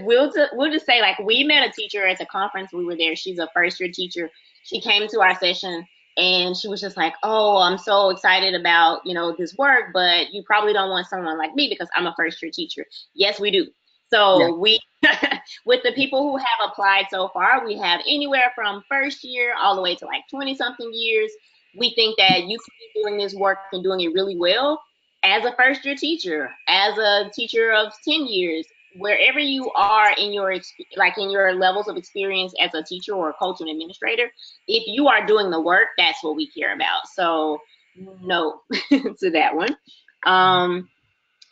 we'll just say, like, we met a teacher at the conference. We were there. She's a first year teacher. She came to our session, and she was just like, "Oh, I'm so excited about this work, but you probably don't want someone like me because I'm a first year teacher." Yes, we do. Yeah. So we with the people who have applied so far, we have anywhere from first year all the way to like 20 something years. We think that you can be doing this work and doing it really well as a first year teacher, as a teacher of 10 years, wherever you are in your in your levels of experience as a teacher or a coach and administrator. If you are doing the work, that's what we care about. So no to that one. And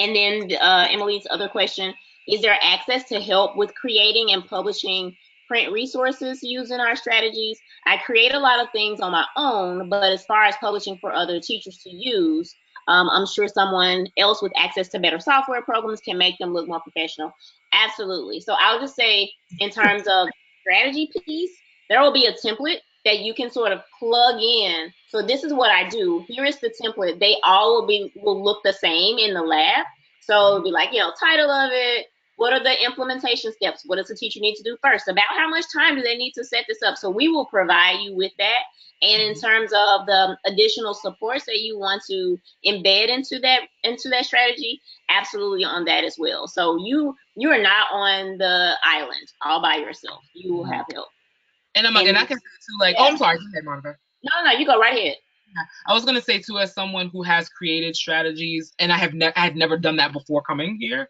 then Emily's other question, is there access to help with creating and publishing print resources using our strategies? I create a lot of things on my own, but as far as publishing for other teachers to use, I'm sure someone else with access to better software programs can make them look more professional. Absolutely. So I'll just say, in terms of strategy piece, there will be a template that you can sort of plug in. So this is what I do. Here is the template. They all will look the same in the lab. So it'll be like, title of it. What are the implementation steps? What does the teacher need to do first? About how much time do they need to set this up? So we will provide you with that. And in terms of the additional supports that you want to embed into that strategy, absolutely on that as well. So you are not on the island all by yourself. You will have help. And and I can say too, like, oh, Yeah. I'm sorry, go ahead, Monica. No, you go right ahead. I was gonna say too, as someone who has created strategies, and I had never done that before coming here.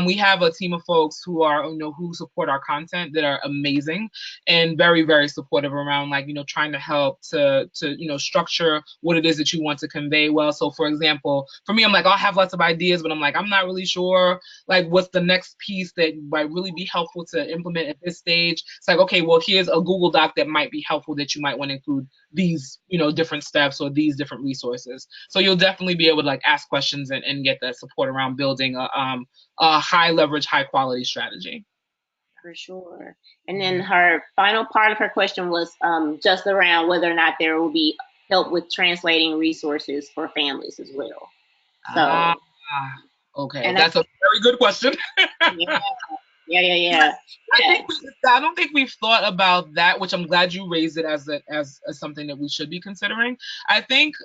We have a team of folks who are, who support our content, that are amazing and very, very supportive around, like, trying to help to structure what it is that you want to convey well. So for example, for me, I'm like, I'll have lots of ideas, but I'm like, I'm not really sure like what's the next piece that might really be helpful to implement at this stage. It's like, okay, well, here's a Google Doc that might be helpful, that you might want to include these different steps or these different resources. So you'll definitely be able to like ask questions and get that support around building a high leverage, high quality strategy. For sure. And then her final part of her question was just around whether or not there will be help with translating resources for families as well. Ah, So, okay, and that's a very good question. yeah, yeah. I don't think we've thought about that, which I'm glad you raised it as something that we should be considering. I think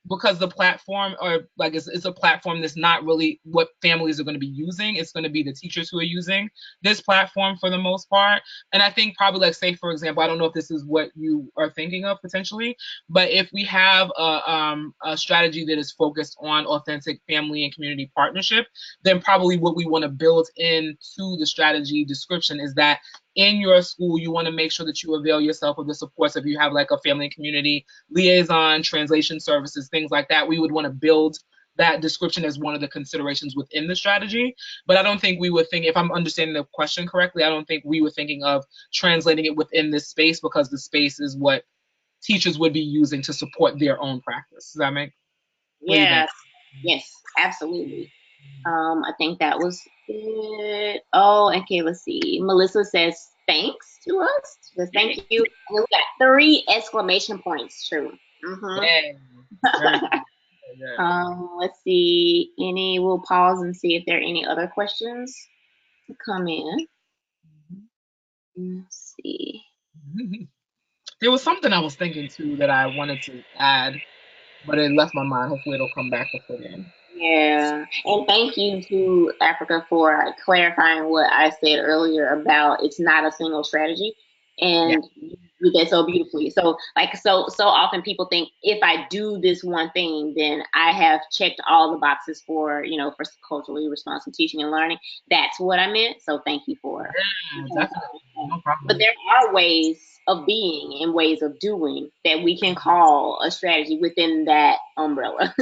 because the platform, or like it's a platform that's not really what families are going to be using. It's going to be the teachers who are using this platform for the most part. And I think probably, like, say for example, I don't know if this is what you are thinking of potentially, but if we have a strategy that is focused on authentic family and community partnership, then probably what we want to build into the strategy description is that in your school, you want to make sure that you avail yourself of the supports. If you have like a family and community liaison, translation services, things like that, we would want to build that description as one of the considerations within the strategy. But I don't think we would think, if I'm understanding the question correctly, I don't think we were thinking of translating it within this space, because the space is what teachers would be using to support their own practice. Does that make? What do you Yeah. think? Yes, absolutely. I think that was it. Oh, okay, let's see. Melissa says thanks to us. She says thank you. And we got 3 exclamation points. True. Yeah, very good. Very good. Let's see. We'll pause and see if there are any other questions to come in. Let's see. There was something I was thinking too that I wanted to add, but it left my mind. Hopefully, it'll come back before then. Yeah, and thank you to Africa for clarifying what I said earlier about it's not a single strategy, Yeah, and you did that so beautifully. So, like, so often people think if I do this one thing, then I have checked all the boxes for for culturally responsive teaching and learning. That's what I meant. So, thank you for. yeah, definitely. No But problem. there are ways of being and ways of doing that we can call a strategy within that umbrella.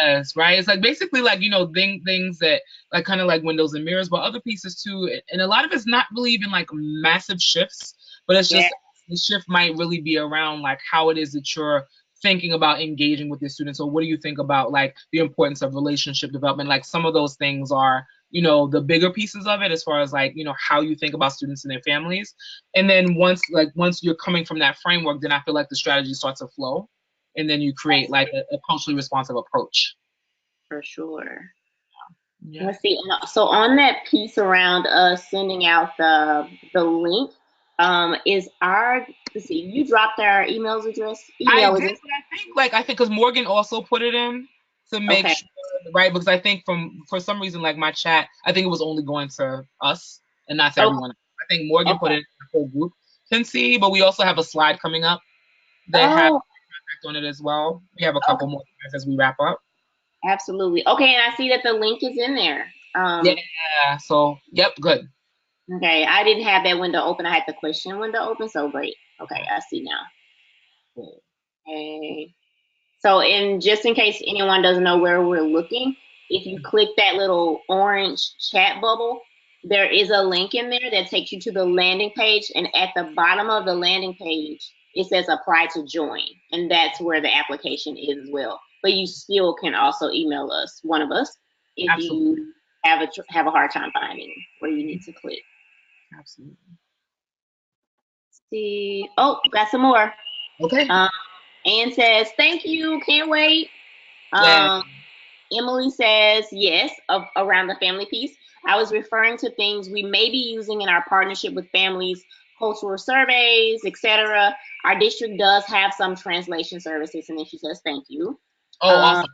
Yes, right. It's like basically like, things that like kind of like windows and mirrors, but other pieces too. And a lot of it's not really even like massive shifts, but it's Yeah. just the shift might really be around like how it is that you're thinking about engaging with your students. So what do you think about like the importance of relationship development? Like some of those things are, the bigger pieces of it as far as like, how you think about students and their families. And then once you're coming from that framework, then I feel like the strategy starts to flow and then you create like a culturally responsive approach. For sure. Yeah. Let's see. So on that piece around sending out the link, is our let's see, you dropped our I email did, address. but I think because Morgan also put it in to make Okay. sure, right? Because I think for some reason, like my chat, I think it was only going to us and not to Okay. everyone. I think Morgan put Okay. it in the whole group can see, but we also have a slide coming up that has Oh, contact on it as well. We have a okay. couple more slides as we wrap up. Absolutely. Okay, and I see that the link is in there. Yeah. So, yep, good. Okay, I didn't have that window open. I had the question window open, so great. Okay, I see now. Cool. Okay. So, just in case anyone doesn't know where we're looking, if you click that little orange chat bubble, there is a link in there that takes you to the landing page. And at the bottom of the landing page, it says apply to join. And that's where the application is as well. But you still can also email us, one of us, if Absolutely. you have a hard time finding where you need to click. Absolutely. See, oh, got some more. Okay. Um, Anne says, thank you, can't wait. Yeah. Um, Emily says yes around the family piece. I was referring to things we may be using in our partnership with families, cultural surveys, etc. Our district does have some translation services, and then she says thank you. Oh, Um, awesome.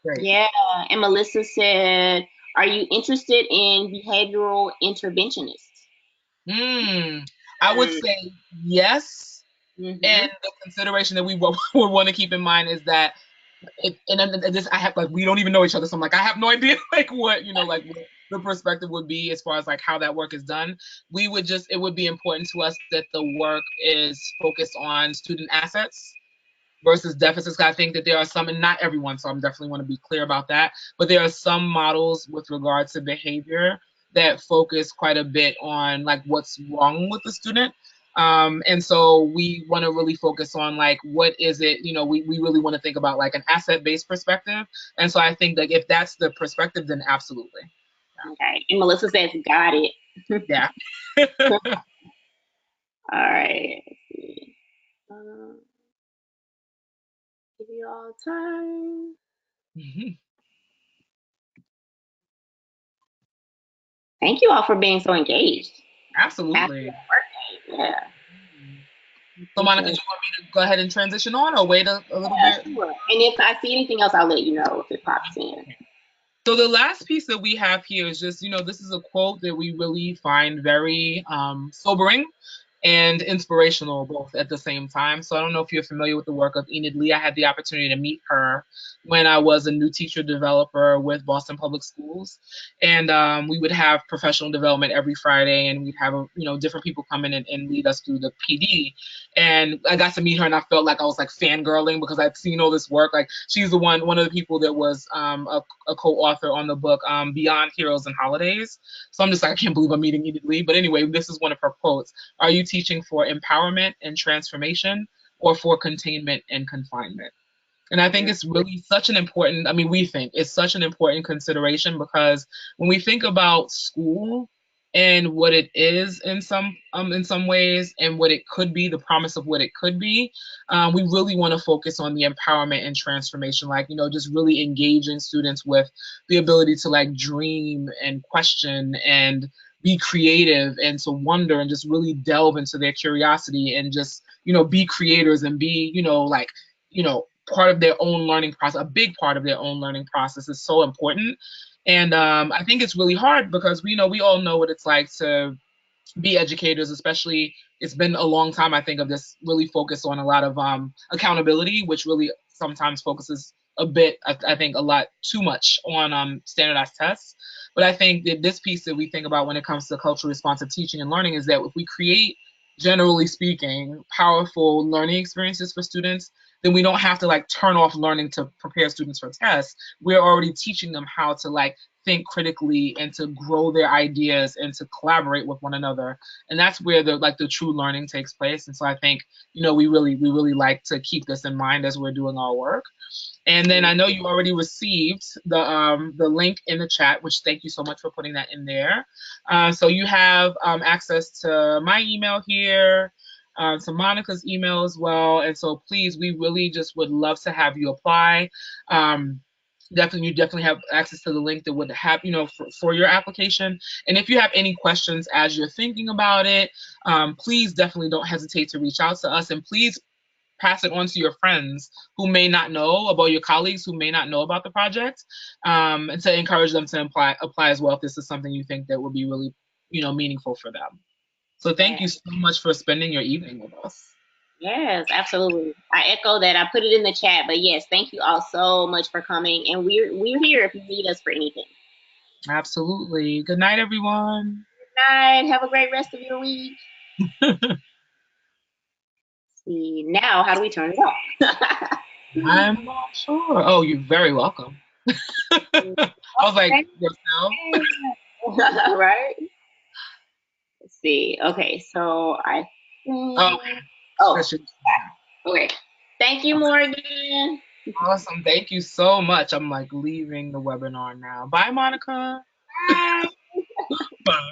Great. yeah, and Melissa said, "Are you interested in behavioral interventionists?" Hmm. I would say yes. And Mm-hmm. the consideration that we would want to keep in mind is that and this I have like we don't even know each other, so I'm like I have no idea like what the perspective would be as far as like how that work is done. It would be important to us that the work is focused on student assets versus deficits. I think that there are some, and not everyone, so I'm definitely want to be clear about that. But there are some models with regard to behavior that focus quite a bit on like what's wrong with the student. And so we want to really focus on like what is it, we really want to think about like an asset-based perspective. And so I think like if that's the perspective, then absolutely. Okay, and Melissa says, "Got it." Yeah. All right. Let's see. Um, give you all time. Thank you all for being so engaged. Happy Absolutely. birthday. Yeah. So Monica, Appreciate do it. you want me to go ahead and transition on or wait a little Yeah, bit? sure. And if I see anything else, I'll let you know if it pops in. So the last piece that we have here is just, this is a quote that we really find very sobering and inspirational both at the same time. So I don't know if you're familiar with the work of Enid Lee. I had the opportunity to meet her when I was a new teacher developer with Boston Public Schools, and we would have professional development every Friday, and we'd have different people come in and lead us through the PD. And I got to meet her, and I felt like I was like fangirling because I'd seen all this work. Like she's one of the people that was a co-author on the book Beyond Heroes and Holidays. So I'm just like I can't believe I'm meeting Enid Lee. But anyway, this is one of her quotes. Are you teaching for empowerment and transformation, or for containment and confinement. And I think it's really such an important, I mean, we think it's such an important consideration because when we think about school and what it is in some ways and what it could be, the promise of what it could be, we really want to focus on the empowerment and transformation, like, you know, just really engaging students with the ability to like dream and question and be creative and to wonder and just really delve into their curiosity and just, you know, be creators and be, you know, like, you know, part of their own learning process, a big part of their own learning process is so important. And I think it's really hard because we know we all know what it's like to be educators, especially it's been a long time, I think, of this really focus on a lot of accountability, which really sometimes focuses a bit, I think, a lot too much on standardized tests. But I think that this piece that we think about when it comes to culturally responsive teaching and learning is that if we create, generally speaking, powerful learning experiences for students, then we don't have to like turn off learning to prepare students for tests. We're already teaching them how to like think critically and to grow their ideas and to collaborate with one another. And that's where the true learning takes place. And so I think, you know, we really like to keep this in mind as we're doing our work. And then I know you already received the link in the chat, which thank you so much for putting that in there. So you have access to my email here, to Monica's email as well. And so please, we really just would love to have you apply. You definitely have access to the link that would have, you know, for your application. And if you have any questions as you're thinking about it, please definitely don't hesitate to reach out to us, and please pass it on to your friends who may not know about, your colleagues who may not know about the project, and to encourage them to apply as well if this is something you think that would be really, you know, meaningful for them. So thank you so much for spending your evening with us. Yes, absolutely. I echo that. I put it in the chat, but yes, thank you all so much for coming, and we're here if you need us for anything. Absolutely. Good night, everyone. Good night. Have a great rest of your week. See, now how do we turn it off? I'm not sure. Oh, you're very welcome. I was like, yourself? Right? Let's see. Okay, so I think. Oh, Oh, okay. Thank you, Morgan. Awesome. Thank you so much. I'm like leaving the webinar now. Bye, Monica. Bye. Bye.